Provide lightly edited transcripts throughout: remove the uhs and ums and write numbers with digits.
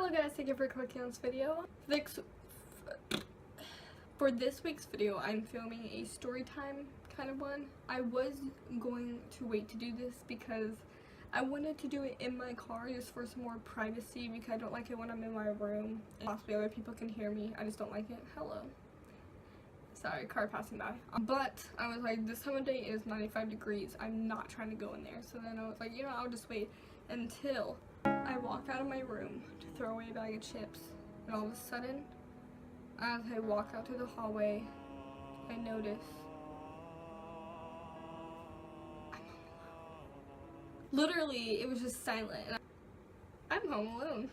Hello guys, thank you for clicking on this video. For this week's video, I'm filming a story time kind of one. I was going to wait to do this because I wanted to do it in my car just for some more privacy, because I don't like it when I'm in my room and possibly other people can hear me. I just don't like it. Hello. Sorry, car passing by. But I was like, this time of day is 95 degrees. I'm not trying to go in there. So then I was like, you know, I'll just wait until I walk out of my room to throw away a bag of chips. And all of a sudden, as I walk out to the hallway, I notice I'm home alone. Literally, it was just silent. And I'm home alone.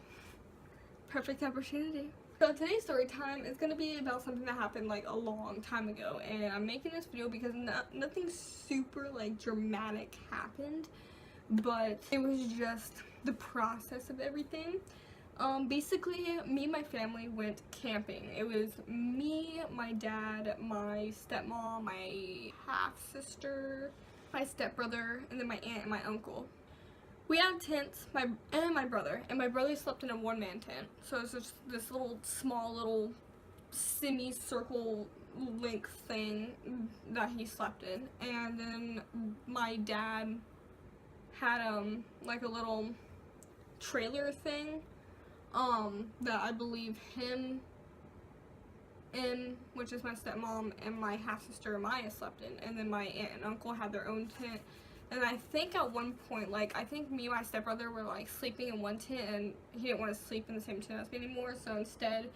Perfect opportunity. So today's story time is going to be about something that happened like a long time ago, and I'm making this video because nothing super like dramatic happened, but it was just the process of everything. Basically, me and my family went camping. It was me, my dad, my stepmom, my half-sister, my stepbrother, and then my aunt and my uncle. We had tents, my brother slept in a one-man tent. So it's just this little, small little semicircle length thing that he slept in. And then my dad had like a little trailer thing that I believe him in, which is my stepmom, and my half-sister Maya slept in. And then my aunt and uncle had their own tent. And I think at one point, like, I think me and my stepbrother were, like, sleeping in one tent, and he didn't want to sleep in the same tent as me anymore, so instead,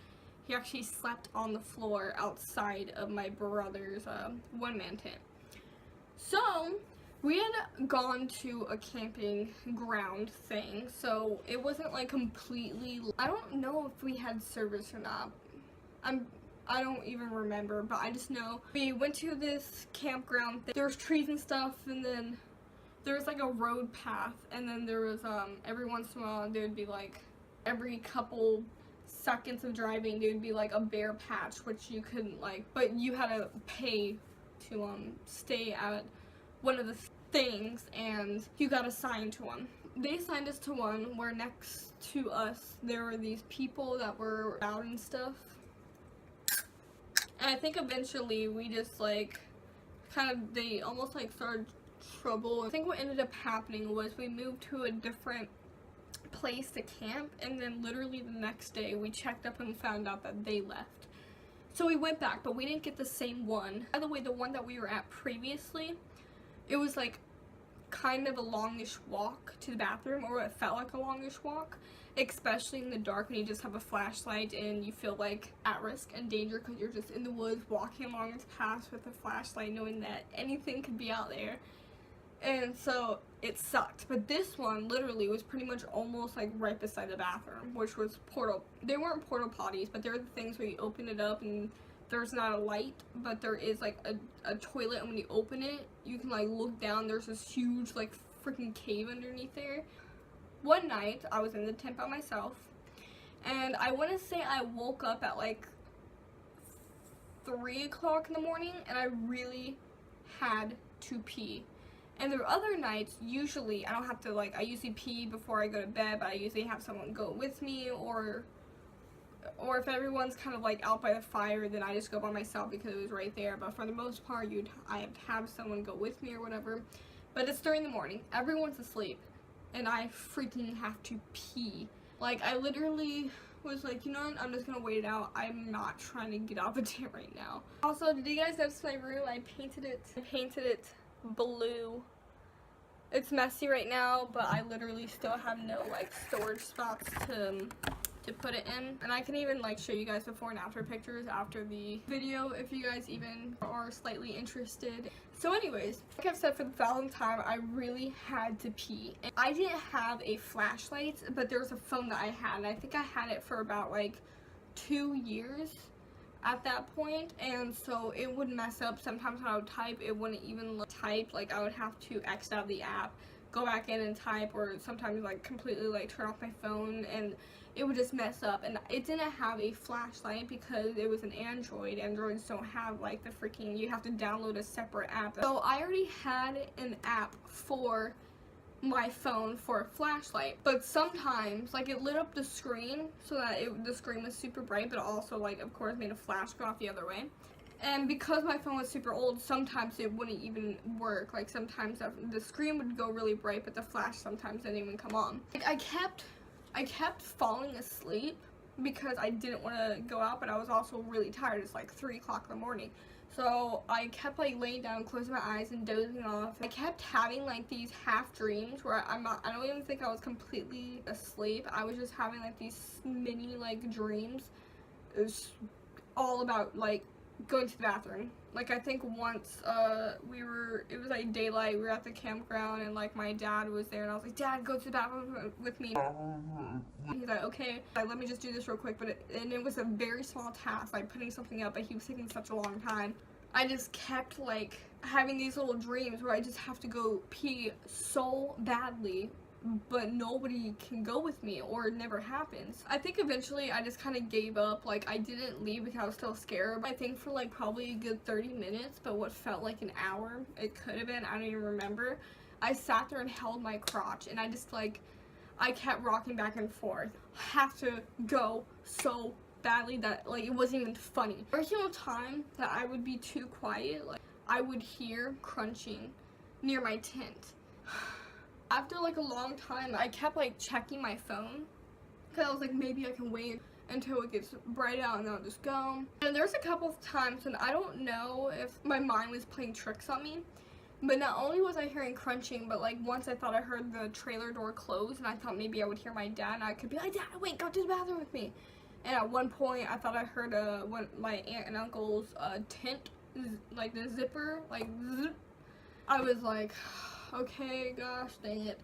he actually slept on the floor outside of my brother's one-man tent. So, we had gone to a camping ground thing, so it wasn't, like, completely, I don't know if we had service or not. I don't even remember, but I just know we went to this campground. There was trees and stuff, and then there was like a road path, and then there was every once in a while there would be like every couple seconds of driving there would be like a bear patch, which you couldn't like, but you had to pay to stay at one of the things, and you got assigned to one. They assigned us to one where next to us there were these people that were out and stuff. And I think eventually we just like they almost like started trouble. I think what ended up happening was we moved to a different place to camp, and then literally the next day we checked up and found out that they left. So we went back, but we didn't get the same one. By the way, the one that we were at previously, it was like kind of a longish walk to the bathroom, or it felt like a longish walk, especially in the dark when you just have a flashlight and you feel like at risk and danger because you're just in the woods walking along this path with a flashlight knowing that anything could be out there. And so it sucked. But this one literally was pretty much almost like right beside the bathroom, which was they weren't porta potties, but they're the things where you open it up and there's not a light, but there is like a toilet, and when you open it you can like look down. There's this huge like freaking cave underneath there. One night I was in the tent by myself, and I want to say I woke up at like 3 o'clock in the morning, and I really had to pee. And there are other nights, usually I don't have to like, I usually pee before I go to bed, but I usually have someone go with me, or if everyone's kind of like out by the fire, then I just go by myself because it was right there. But for the most part, I have to have someone go with me or whatever. But it's during the morning, everyone's asleep, and I freaking have to pee. Like, I literally was like, you know what, I'm just gonna wait it out. I'm not trying to get out of the tent right now. Also, did you guys notice my room? I painted it blue. It's messy right now, but I literally still have no like storage spots to put it in. And I can even like show you guys before and after pictures after the video if you guys even are slightly interested. So anyways, like I've said for the 1000th time, I really had to pee. And I didn't have a flashlight, but there was a phone that I had, and I think I had it for about like 2 years at that point, and so it would mess up. Sometimes when I would type, it wouldn't even type. Like, I would have to exit out the app, go back in and type, or sometimes like completely like turn off my phone, and it would just mess up. And it didn't have a flashlight because it was an Android. Androids don't have like the freaking, you have to download a separate app. So I already had an app for my phone for a flashlight, but sometimes like it lit up the screen so that the screen was super bright, but also like of course made a flash go off the other way. And because my phone was super old, sometimes it wouldn't even work. Like sometimes the screen would go really bright, but the flash sometimes didn't even come on. Like I kept falling asleep because I didn't want to go out, but I was also really tired. It's like 3 o'clock in the morning. So I kept like laying down, closing my eyes and dozing off. I kept having like these half dreams where I don't even think I was completely asleep. I was just having like these mini like dreams. It was all about like going to the bathroom. Like I think once it was like daylight, we were at the campground and like my dad was there and I was like, Dad, go to the bathroom with me. He's like, okay, like, let me just do this real quick, and it was a very small task, like putting something up, but he was taking such a long time. I just kept like having these little dreams where I just have to go pee so badly, but nobody can go with me, or it never happens. I think eventually I just kind of gave up. Like I didn't leave because I was still scared. I think for like probably a good 30 minutes, but what felt like an hour, it could have been, I don't even remember. I sat there and held my crotch and I just like, I kept rocking back and forth. I have to go so badly that like it wasn't even funny. Every single time that I would be too quiet, like I would hear crunching near my tent. After like a long time, I kept like checking my phone because I was like, maybe I can wait until it gets bright out and then I'll just go. And there's a couple of times when I don't know if my mind was playing tricks on me, but not only was I hearing crunching, but like once I thought I heard the trailer door close and I thought maybe I would hear my dad and I could be like, Dad, wait, go to the bathroom with me. And at one point I thought I heard my aunt and uncle's tent, like the zipper, like zip. I was like, okay, gosh dang it.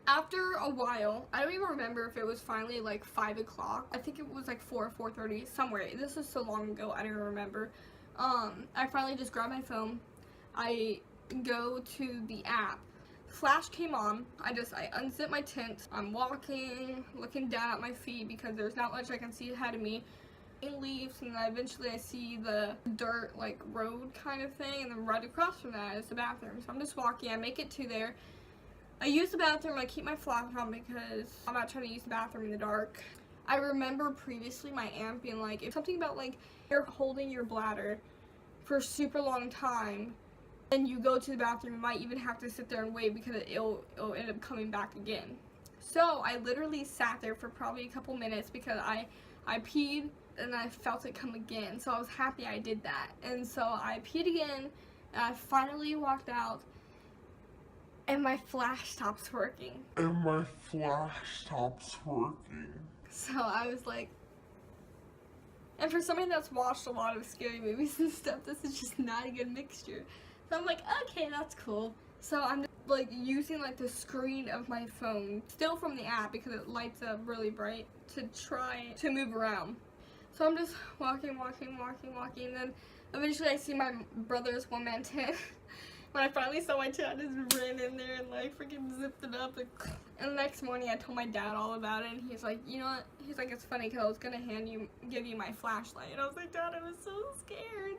After a while, I don't even remember if it was finally like 5 o'clock. I think it was like 4 or 4:30, somewhere. This is so long ago, I don't even remember. I finally just grabbed my phone. I go to the app. Flash came on. I unzip my tent. I'm walking, looking down at my feet because there's not much I can see ahead of me. It leaves, and then eventually I see the dirt like road kind of thing, and then right across from that is the bathroom. So I'm just walking. I make it to there. I use the bathroom. I keep my flash on because I'm not trying to use the bathroom in the dark. I remember previously my aunt being like, if something about like you're holding your bladder for a super long time and you go to the bathroom, you might even have to sit there and wait because it'll end up coming back again. So I literally sat there for probably a couple minutes because I peed and I felt it come again. So I was happy I did that. And so I peed again and I finally walked out and my flash stops working. So I was like, and for somebody that's watched a lot of scary movies and stuff, this is just not a good mixture. So I'm like, okay, that's cool. So I'm just like using like the screen of my phone, still from the app because it lights up really bright, to try to move around. So I'm just walking, and then eventually I see my brother's one-man tent. When I finally saw my tent, I just ran in there and like freaking zipped it up. And the next morning I told my dad all about it, and he's like, you know what? He's like, it's funny because I was gonna give you my flashlight. And I was like, Dad, I was so scared.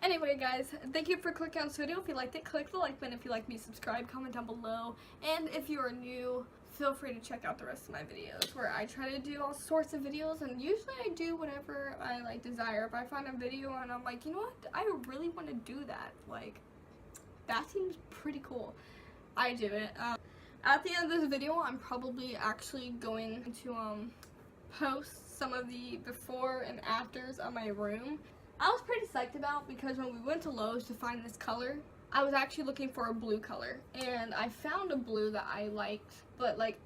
Anyway, guys, thank you for clicking on this video. If you liked it, click the like button. If you like me, subscribe, comment down below. And if you are new, feel free to check out the rest of my videos where I try to do all sorts of videos, and usually I do whatever I like desire. If I find a video and I'm like, you know what? I really want to do that. Like, that seems pretty cool. I do it. At the end of this video, I'm probably actually going to post some of the before and afters of my room. I was pretty psyched about because when we went to Lowe's to find this color, I was actually looking for a blue color, and I found a blue that I liked, but like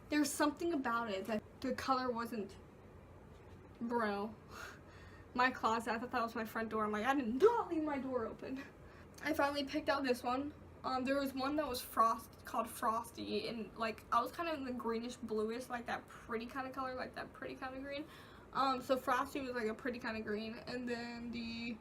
there's something about it that the color wasn't. Bro, my closet, I thought that was my front door. I'm like, I did not leave my door open. I finally picked out this one. There was one that was called Frosty, and like I was kind of in the greenish bluish, like that pretty kind of color, like that pretty kind of green. So Frosty was like a pretty kind of green, and then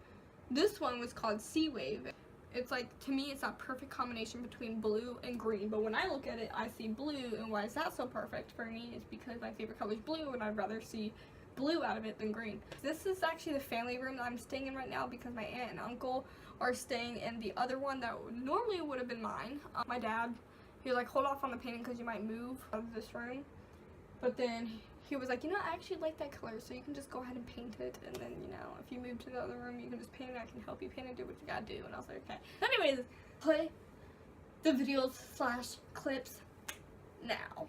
this one was called Sea Wave. It's like, to me, it's that perfect combination between blue and green, but when I look at it, I see blue, and why is that so perfect for me? It's because my favorite color is blue, and I'd rather see blue out of it than green. This is actually the family room that I'm staying in right now because my aunt and uncle are staying in the other one that normally would have been mine. My dad, He was like, hold off on the painting because you might move out of this room. But then he was like, you know, I actually like that color, so you can just go ahead and paint it. And then, you know, if you move to the other room, you can just paint it. I can help you paint it, do what you gotta do. And I was like, okay. Anyways, play the videos / clips now.